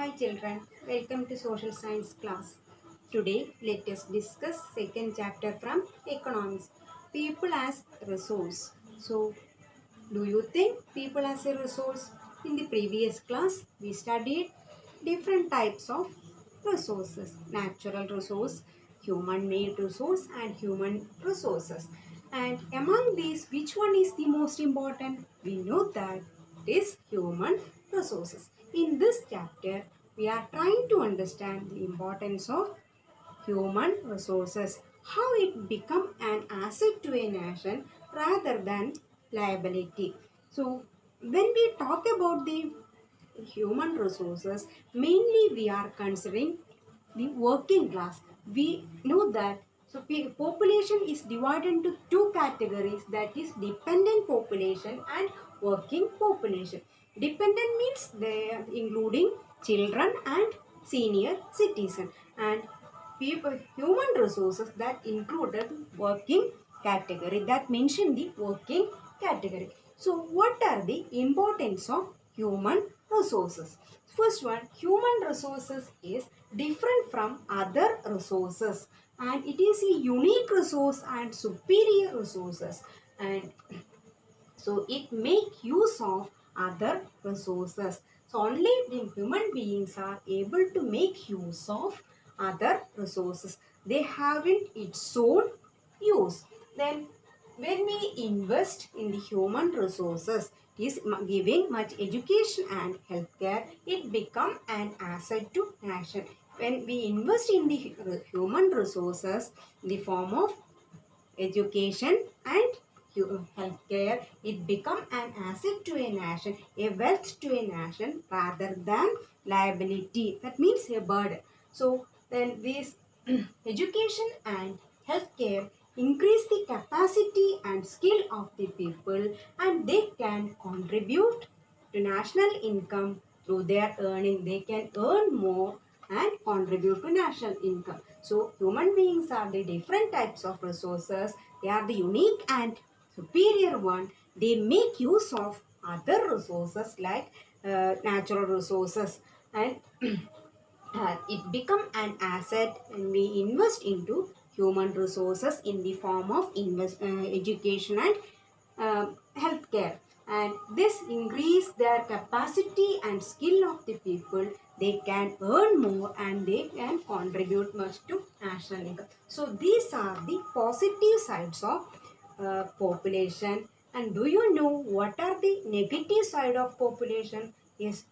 Hi children, welcome to social science class. Today let us discuss second chapter from economics. People as resource. So do you think people as a resource? In the previous class we studied different types of resources. Natural resource, human made resource and human resources. And among these which one is the most important? We know that it is human resources. In this chapter we are trying to understand the importance of human resources, how it become an asset to a nation rather than liability. So when we talk about the human resources, mainly we are considering the working class. We know that population is divided into two categories, that is dependent population and working population. Dependent means they are including children and senior citizen, and people human resources that included working category, that mention the working category. So what are the importance of human resources? First one, human resources is different from other resources, and it is a unique resource and superior resources, and so it make use of other resources. So only the human beings are able to make use of other resources. They haven't its own use. Then when we invest in the human resources, is giving much education and healthcare, it become an asset to nation. When we invest in the human resources in the form of education and healthcare, it become an asset to a nation, a wealth to a nation rather than liability. That means a burden. So then this education and healthcare increase the capacity and skill of the people, and they can contribute to national income through their earning. They can earn more and contribute to national income. So human beings are the different types of resources. They are the unique and superior one. They make use of other resources like natural resources, and it become an asset when we invest into human resources in the form of education and healthcare, and this increase their capacity and skill of the people. They can earn more and they can contribute much to national income. So these are the positive sides of population. And do you know what are the negative side of population? Yes.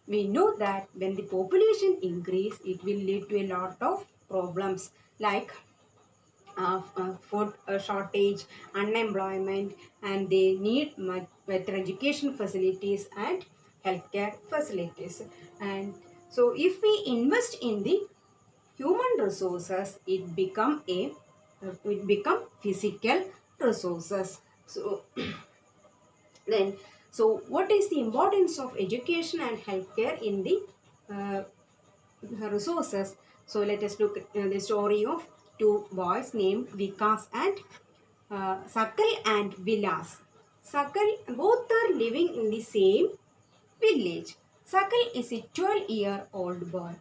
We know that when the population increase, it will lead to a lot of problems like food shortage, unemployment, and they need much better education facilities and healthcare facilities. And so if we invest in the human resources, it become physical resources. So then, so what is the importance of education and healthcare in the uh, resources? So let us look at the story of two boys named Vikas and Sakal and Vilas. Sakal, both are living in the same village. Sakal is a 12-year-old boy.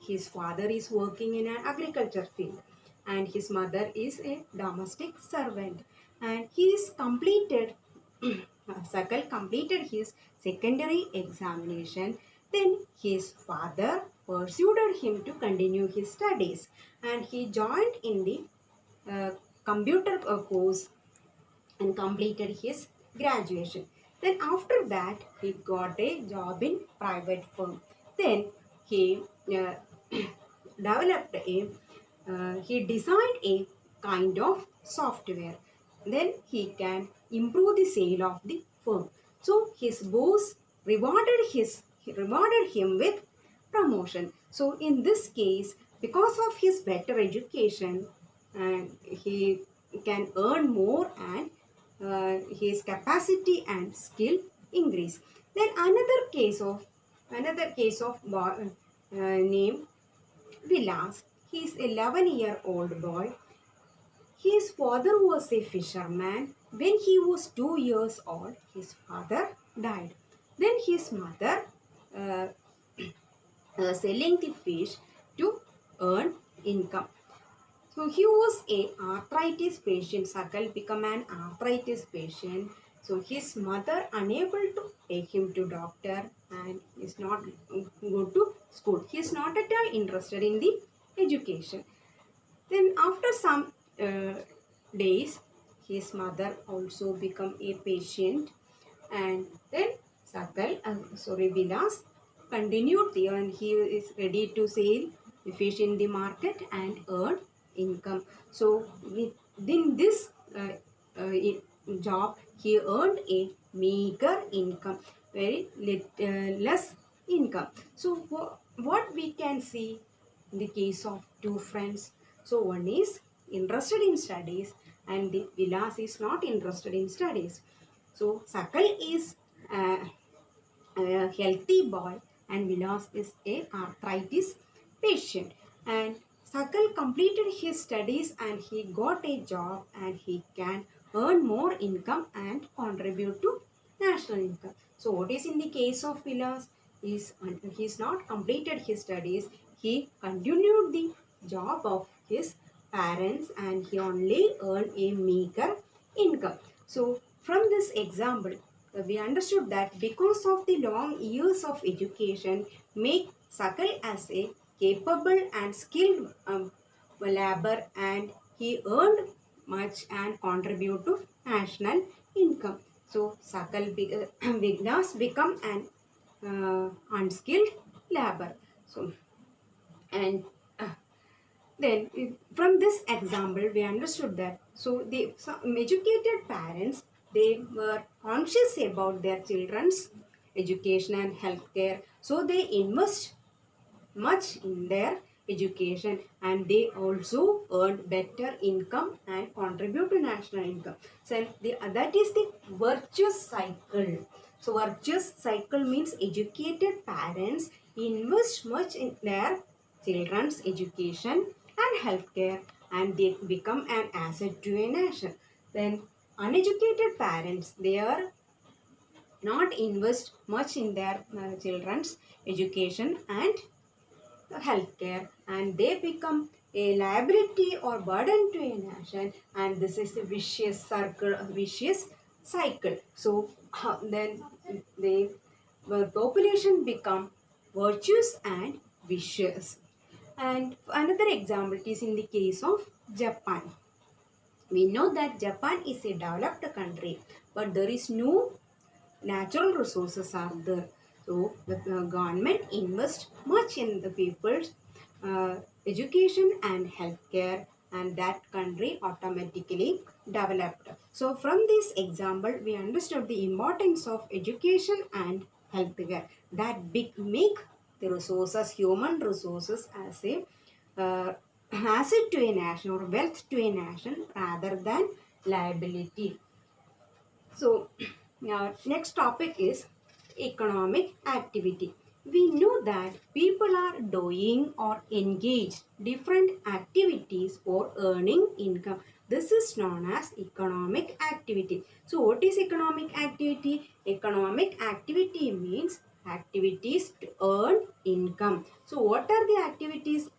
His father is working in an agriculture field and his mother is a domestic servant. And he is completed, Sakal completed his secondary examination. Then his father pursued him to continue his studies, and he joined in the uh, computer course and completed his graduation. Then after that, he got a job in private firm. Then he developed he designed a kind of software. Then he can improve the sale of the firm. So his boss rewarded him with promotion. So in this case, because of his better education, and he can earn more, and his capacity and skill increase. Then another case of name Vilas. He is 11-year-old boy. His father was a fisherman. When he was 2 years old, his father died. Then his mother uh, selling the fish to earn income. So he was a arthritis patient. Sakal became an arthritis patient. So his mother unable to take him to doctor and is not go to school. He is not at all interested in the education. Then after some days, his mother also become a patient, and then Vilas continued there, and he is ready to sell the fish in the market and earn income. So within this job, he earned a meager income, very less income. So what we can see in the case of two friends. So one is interested in studies and the Vilas is not interested in studies. So Sakal is a healthy boy and Vilas is a arthritis patient. And Sakal completed his studies and he got a job and he can earn more income and contribute to national income. So what is in the case of Vilas? He's not completed his studies. He continued the job of his parents and he only earned a meager income. So from this example, we understood that because of the long years of education make Sakal as a capable and skilled labor and he earned much and contribute to national income. So Sakal Vignas become an unskilled labor. So and then from this example we understood that some educated parents they were conscious about their children's education and healthcare, so they invest much in their education and they also earn better income and contribute to national income. So that is the virtuous cycle. So virtuous cycle means educated parents invest much in their children's education and healthcare and they become an asset to a nation. Then uneducated parents, they are not invest much in their children's education and healthcare and they become a liability or burden to a nation, and this is a vicious circle, a vicious cycle. So then the population become virtuous and vicious. And another example is in the case of Japan. We know that Japan is a developed country, but there is no natural resources are there. So the government invest much in the people's education and healthcare, and that country automatically developed. So from this example, we understood the importance of education and healthcare that make the resources, human resources, as a asset to a nation or wealth to a nation rather than liability. So, next topic is economic activity. We know that people are doing or engaged different activities for earning income. This is known as economic activity. So, what is economic activity? Economic activity means activities to earn income. So, what are the activities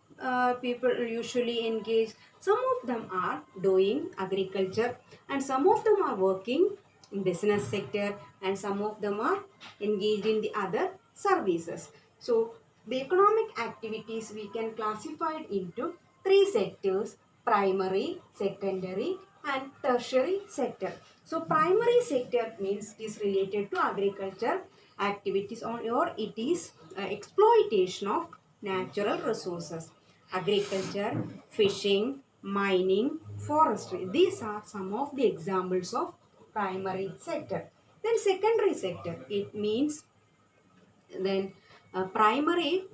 people usually engage? Some of them are doing agriculture and some of them are working in business sector and some of them are engaged in the other services. So the economic activities we can classify it into three sectors: primary, secondary and tertiary sector. So primary sector means it is related to agriculture activities or it is exploitation of natural resources. Agriculture, fishing, mining, forestry. These are some of the examples of primary sector. Then secondary sector, it means then primary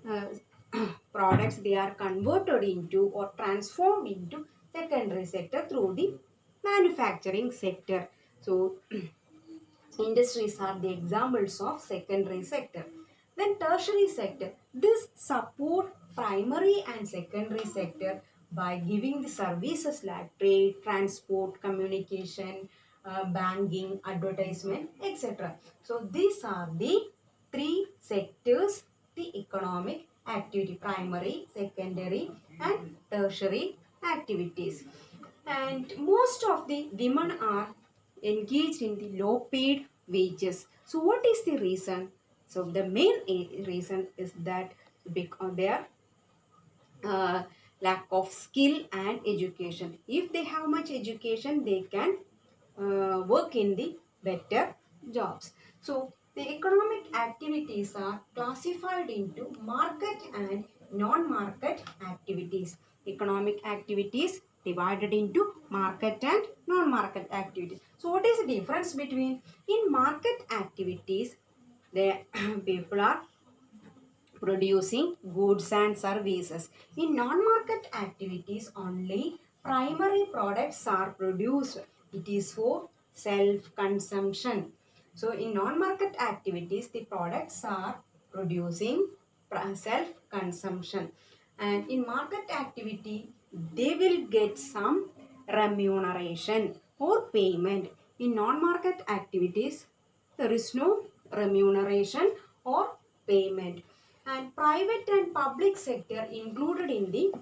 products they are converted into or transformed into secondary sector through the manufacturing sector. So industries are the examples of secondary sector. Then tertiary sector, this support primary and secondary sector by giving the services like trade, transport, communication, banking, advertisement, etc. So these are the three sectors the economic activity, primary, secondary and tertiary activities. And most of the women are engaged in the low paid wages. So what is the reason? So the main reason is that because they are lack of skill and education. If they have much education, they can work in the better jobs. So the economic activities are classified into market and non-market activities. Economic activities divided into market and non-market activities. So what is the difference between? In market activities, the people are producing goods and services. In non-market activities, only primary products are produced. It is for self-consumption. So in non-market activities, the products are producing self-consumption. And in market activity, they will get some remuneration or payment. In non-market activities, there is no remuneration or payment. And private and public sector included in the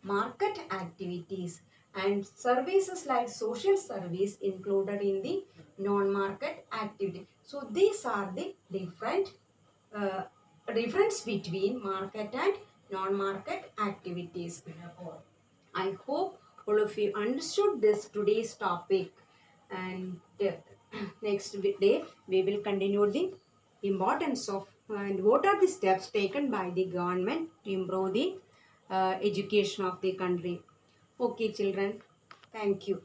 market activities, and services like social service included in the non-market activity. So these are the uh, difference between market and non-market activities. I hope all of you understood this today's topic, and next day we will continue the importance of and what are the steps taken by the government to improve the education of the country. Okay, children, thank you.